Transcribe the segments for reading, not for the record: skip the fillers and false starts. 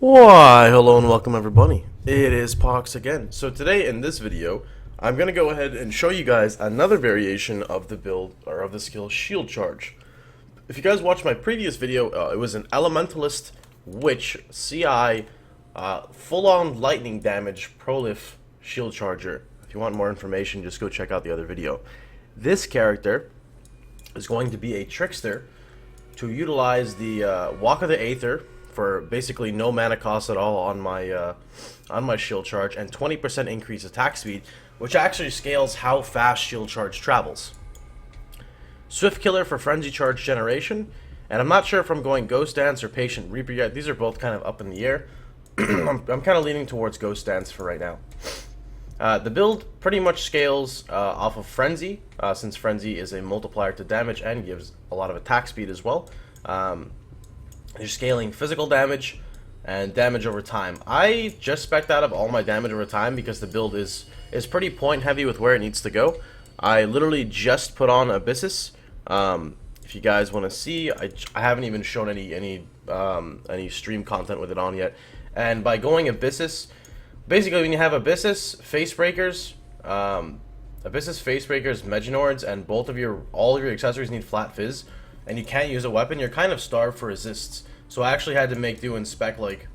Why, hello and welcome everybody. It is Pohx again. So today in this video, I'm going to go ahead and show you guys another variation of the build, or of the skill Shield Charge. If you guys watched my previous video, it was an Elementalist Witch CI full-on lightning damage prolif Shield Charger. If you want more information, just go check out the other video. This character is going to be a trickster to utilize the Walk of the Aether for basically no mana cost at all on my shield charge, and 20% increase attack speed, which actually scales how fast shield charge travels. Swift Killer for frenzy charge generation, and I'm not sure if I'm going Ghost Dance or Patient Reaper yet. These are both kind of up in the air. I'm kind of leaning towards Ghost Dance for right now. The build pretty much scales off of Frenzy, since Frenzy is a multiplier to damage and gives a lot of attack speed as well. You're scaling physical damage and damage over time. I just spec'd out of all my damage over time because the build is pretty point heavy with where it needs to go. I literally just put on Abyssus. If you guys want to see, I haven't even shown any stream content with it on yet. And by going Abyssus, basically when you have Abyssus, Face Breakers, Meginords, and all of your accessories need flat fizz, and you can't use a weapon, you're kind of starved for resists. So I actually had to make do and spec like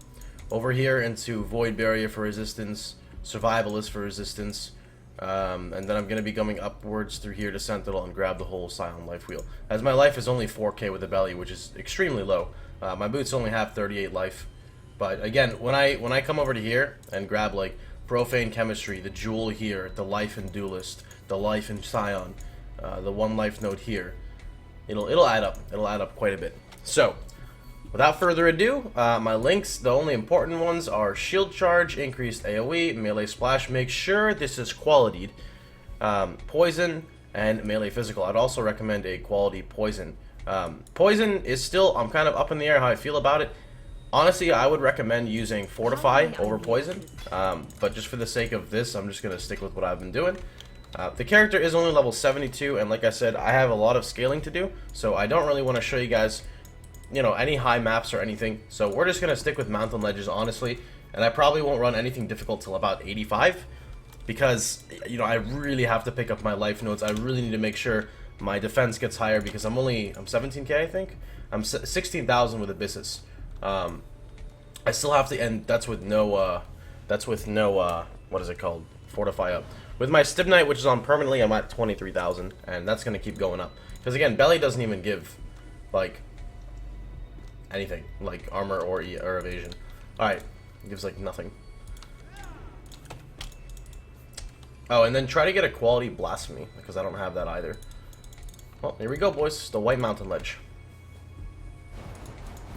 over here into Void Barrier for resistance, Survivalist for resistance, and then I'm going to be going upwards through here to Sentinel and grab the whole Scion life wheel. As my life is only 4k with the belly, which is extremely low. My boots only have 38 life. But again, when I come over to here and grab like Profane Chemistry, the Jewel here, the Life in Duelist, the Life in Scion, the 1 life node here, it'll add up. It'll add up quite a bit. So, without further ado, my links, the only important ones are Shield Charge, Increased AoE, Melee Splash. Make sure this is qualityed. Poison, and Melee Physical. I'd also recommend a quality Poison. Poison is still, I'm kind of up in the air how I feel about it. Honestly, I would recommend using Fortify over Poison, but just for the sake of this, I'm just going to stick with what I've been doing. The character is only level 72, and like I said, I have a lot of scaling to do, so I don't really want to show you guys, you know, any high maps or anything. So we're just going to stick with mountain ledges, honestly, and I probably won't run anything difficult till about 85, because, you know, I really have to pick up my life nodes. I really need to make sure my defense gets higher, because I'm 17k, I think. I'm 16,000 with Abyssus. I still have to, and that's with no, what is it called? Fortify up. With my Stibnite, which is on permanently, I'm at 23,000, and that's going to keep going up. Because again, Belly doesn't even give, like, anything, like armor or evasion. Alright, it gives, like, nothing. Oh, and then try to get a quality Blasphemy, because I don't have that either. Well, here we go, boys. The White Mountain Ledge.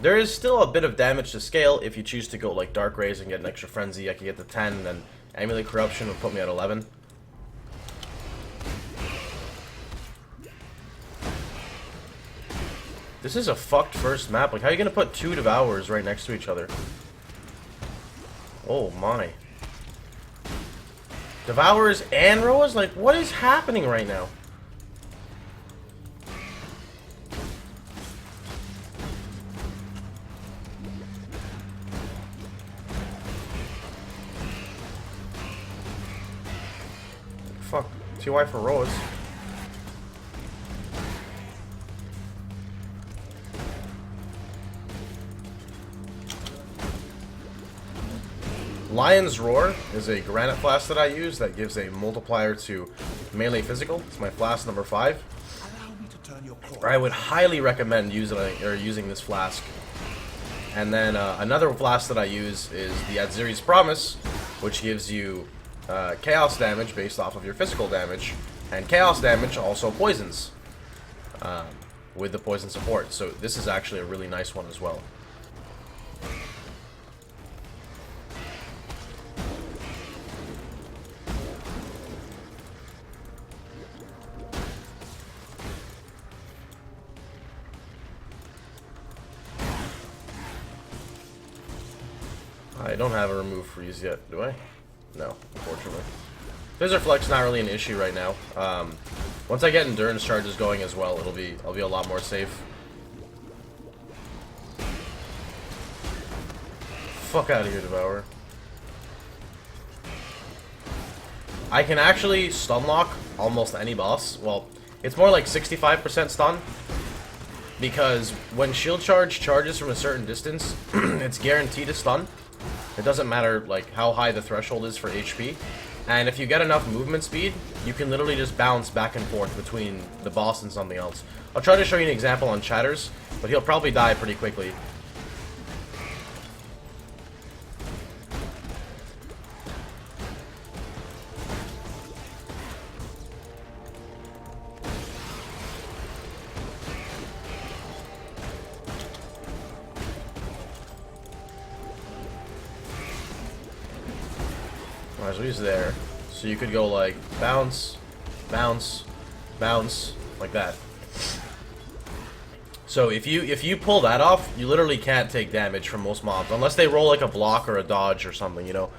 There is still a bit of damage to scale if you choose to go, like, Dark Rays and get an extra Frenzy. I could get to 10, and then Amulet Corruption would put me at 11. This is a fucked first map. Like, how are you gonna put 2 Devourers right next to each other? Oh my. Devourers and Roas? Like, what is happening right now? Fuck. TY for Roas. Lion's Roar is a granite flask that I use that gives a multiplier to melee physical. It's my flask number 5. I would highly recommend using this flask. And then another flask that I use is the Adziri's Promise, which gives you chaos damage based off of your physical damage, and chaos damage also poisons with the poison support. So this is actually a really nice one as well. I don't have a remove freeze yet, do I? No, unfortunately. Visor Flex not really an issue right now. Once I get endurance charges going as well, I'll be a lot more safe. fuck out of here, Devourer. I can actually stun lock almost any boss. Well, it's more like 65% stun. Because when shield charge charges from a certain distance, it's guaranteed to stun. It doesn't matter like how high the threshold is for HP. And if you get enough movement speed, you can literally just bounce back and forth between the boss and something else. I'll try to show you an example on Chatters, but he'll probably die pretty quickly. Alright, so he's there. So you could go like bounce, bounce, bounce, like that. So if you pull that off, you literally can't take damage from most mobs unless they roll like a block or a dodge or something, you know.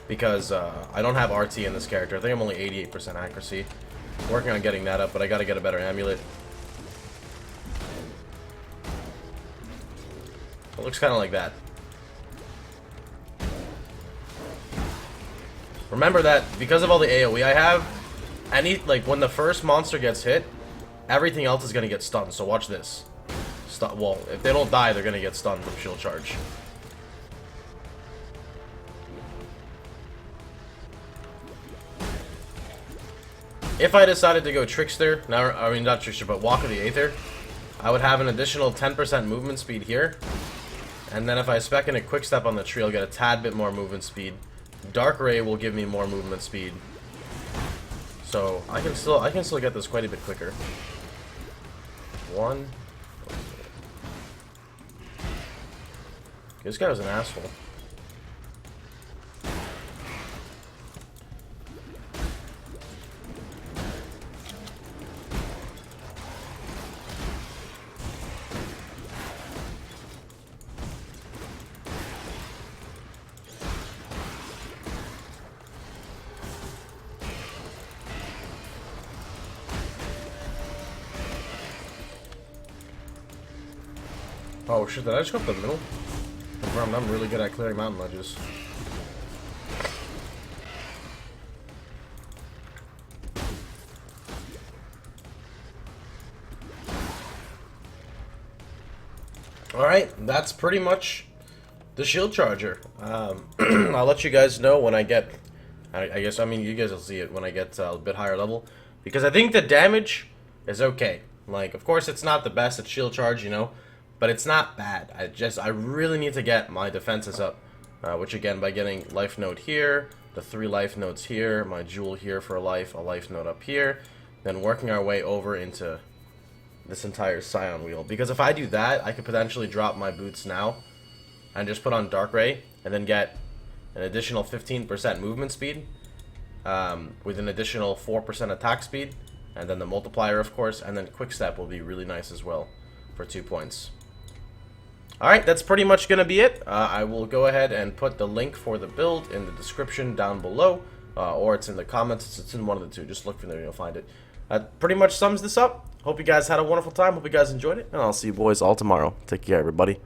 Because I don't have RT in this character. I think I'm only 88% accuracy. Working on getting that up, but I gotta get a better amulet. It looks kind of like that. Remember that because of all the AoE I have, like when the first monster gets hit, everything else is gonna get stunned. So watch this. Well, if they don't die, they're gonna get stunned from shield charge. If I decided to go trickster, now I mean not trickster, but walk of the aether, I would have an additional 10% movement speed here, and then if I spec in a quick step on the tree, I'll get a tad bit more movement speed. Dark Ray will give me more movement speed, so I can still get this quite a bit quicker. One. This guy was an asshole. Oh shit, did I just go up the middle? Confirmed, I'm really good at clearing mountain ledges. Alright, that's pretty much the shield charger. I'll let you guys know when I get... I guess, I mean, you guys will see it when I get a bit higher level. Because I think the damage is okay. Like, of course, it's not the best at shield charge, you know. But it's not bad. I really need to get my defenses up. Which again, by getting life node here, the 3 life nodes here, my jewel here for a life node up here, then working our way over into this entire Scion wheel. Because if I do that, I could potentially drop my boots now and just put on Dark Ray and then get an additional 15% movement speed with an additional 4% attack speed, and then the multiplier, of course, and then quick step will be really nice as well for 2 points. Alright, that's pretty much going to be it. I will go ahead and put the link for the build in the description down below, or it's in the comments. It's in one of the two. Just look for there and you'll find it. That pretty much sums this up. Hope you guys had a wonderful time. Hope you guys enjoyed it, and I'll see you boys all tomorrow. Take care, everybody.